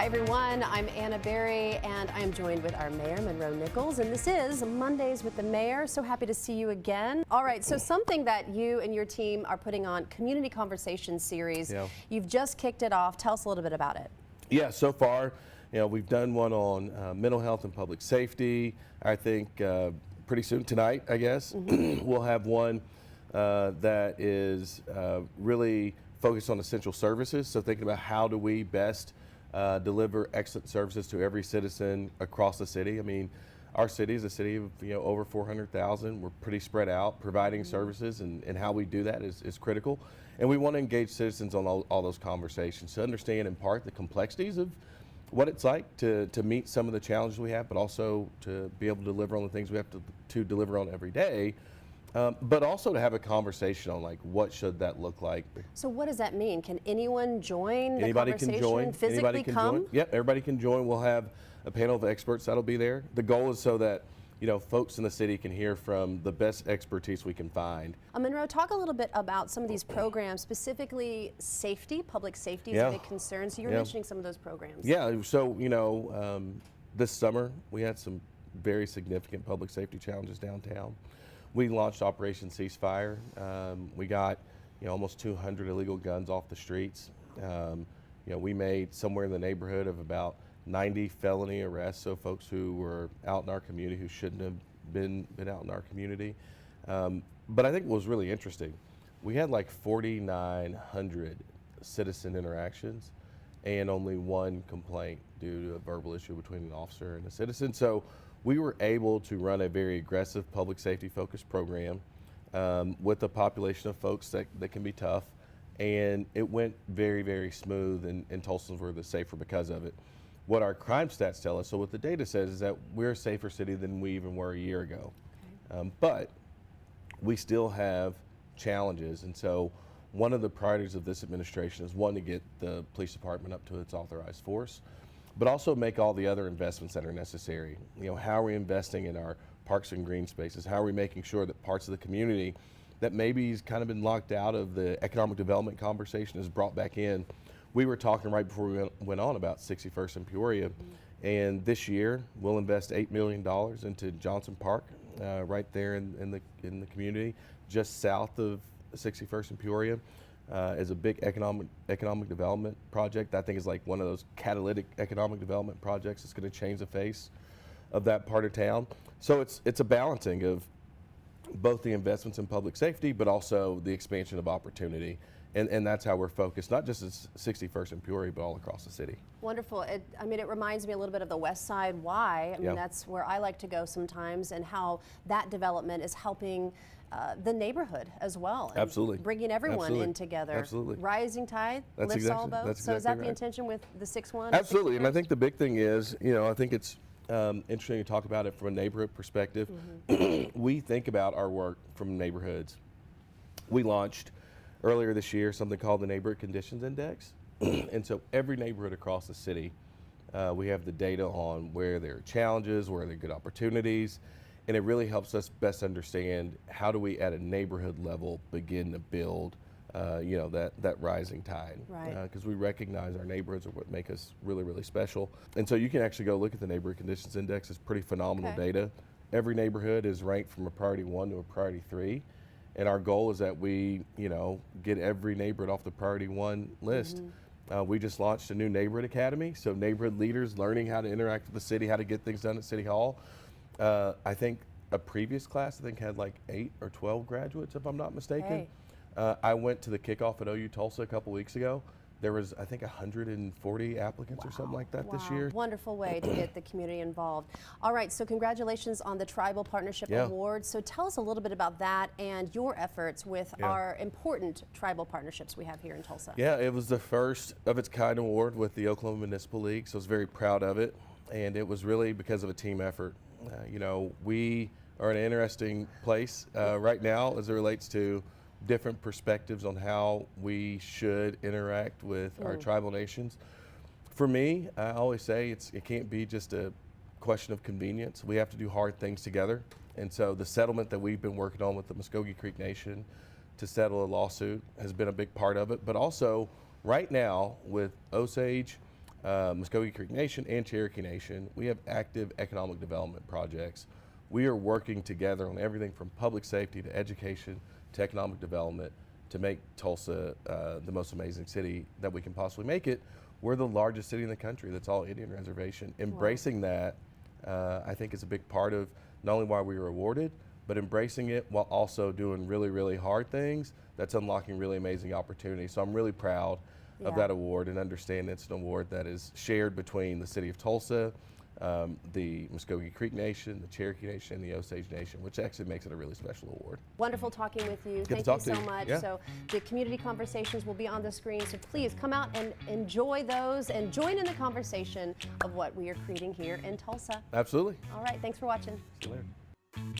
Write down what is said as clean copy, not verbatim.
Hi everyone, I'm Anna Berry and I'm joined with our Mayor, Monroe Nichols, and this is Mondays with the Mayor. So happy to see you again. All right, so something that you and your team are putting on, Community Conversation Series. Yeah. You've just kicked it off. Tell us a little bit about it. Yeah, so far, we've done one on mental health and public safety. I think pretty soon tonight, I guess, we'll have one that is really focused on essential services. So thinking about how do we best deliver excellent services to every citizen across the city. I mean, our city is a city of over 400,000. We're pretty spread out. Providing services and how we do that is critical. And we want to engage citizens on all those conversations to understand in part the complexities of what it's like to meet some of the challenges we have, but also to be able to deliver on the things we have to deliver on every day. But also to have a conversation on what should that look like. So what does that mean? Can anyone join the Anybody conversation? can join. Physically Anybody can come? join. Yep, everybody can join. We'll have a panel of experts that'll be there. The goal is so that folks in the city can hear from the best expertise we can find. Monroe, talk a little bit about some of these programs, specifically safety. Public safety is a big concern. So you're mentioning some of those programs. Yeah, so this summer we had some very significant public safety challenges downtown. We launched Operation Ceasefire. We got almost 200 illegal guns off the streets. We made somewhere in the neighborhood of about 90 felony arrests, so folks who were out in our community who shouldn't have been out in our community. But I think what was really interesting, we had like 4,900 citizen interactions and only one complaint due to a verbal issue between an officer and a citizen. So we were able to run a very aggressive public safety focused program with a population of folks that can be tough, and it went very, very smooth, and Tulsans were the safer because of it. What our crime stats tell us, so what the data says is that we're a safer city than we even were a year ago. But we still have challenges, and so one of the priorities of this administration is one, to get the police department up to its authorized force, but also make all the other investments that are necessary. How are we investing in our parks and green spaces? How are we making sure that parts of the community that maybe has kind of been locked out of the economic development conversation is brought back in? We were talking right before we went on about 61st and Peoria, and this year we'll invest $8 million into Johnson Park, right there in the community, just south of 61st and Peoria. Is a big economic development project. I think is like one of those catalytic economic development projects that's going to change the face of that part of town. So it's a balancing of both the investments in public safety, but also the expansion of opportunity. And that's how we're focused, not just at 61st and Peoria, but all across the city. Wonderful. It reminds me a little bit of the West Side Y. That's where I like to go sometimes, and how that development is helping the neighborhood as well. Absolutely. Bringing everyone in together. Absolutely. Rising tide lifts all boats. So is that the intention with the 6-1? Absolutely. And I think the big thing is, I think it's interesting to talk about it from a neighborhood perspective. We think about our work from neighborhoods. We launched earlier this year something called the Neighborhood Conditions Index. And so every neighborhood across the city, we have the data on where there are challenges, where there are good opportunities, and it really helps us best understand how do we at a neighborhood level begin to build that rising tide. Right. Because we recognize our neighborhoods are what make us really, really special. And so you can actually go look at the Neighborhood Conditions Index. It's pretty phenomenal data. Every neighborhood is ranked from a priority 1 to a priority 3. And our goal is that we, get every neighborhood off the priority 1 list. We just launched a new neighborhood academy, so neighborhood leaders learning how to interact with the city, how to get things done at City Hall. I think a previous class, had like 8 or 12 graduates, if I'm not mistaken. I went to the kickoff at OU Tulsa a couple weeks ago. There was, 140 applicants or something like that this year. Wonderful way to get the community involved. All right, so congratulations on the Tribal Partnership Award. So tell us a little bit about that and your efforts with our important tribal partnerships we have here in Tulsa. Yeah, it was the first of its kind award with the Oklahoma Municipal League, so I was very proud of it. And it was really because of a team effort. We are in an interesting place right now as it relates to different perspectives on how we should interact with our tribal nations. For me, I always say it can't be just a question of convenience. We have to do hard things together. And so the settlement that we've been working on with the Muskogee Creek Nation to settle a lawsuit has been a big part of it. But also right now with Osage, Muskogee Creek Nation and Cherokee Nation, we have active economic development projects. We are working together on everything from public safety to education to economic development to make Tulsa the most amazing city that we can possibly make it. We're the largest city in the country that's all Indian reservation. Embracing that, I think, is a big part of not only why we were awarded, but embracing it while also doing really, really hard things that's unlocking really amazing opportunities. So I'm really proud of that award, and understand it's an award that is shared between the city of Tulsa, the Muskogee Creek Nation, the Cherokee Nation, and the Osage Nation, which actually makes it a really special award. Wonderful talking with you. Good Thank to you talk so to you. much. Yeah. So the community conversations will be on the screen, so please come out and enjoy those and join in the conversation of what we are creating here in Tulsa. Absolutely. All right, thanks for watching. See you later.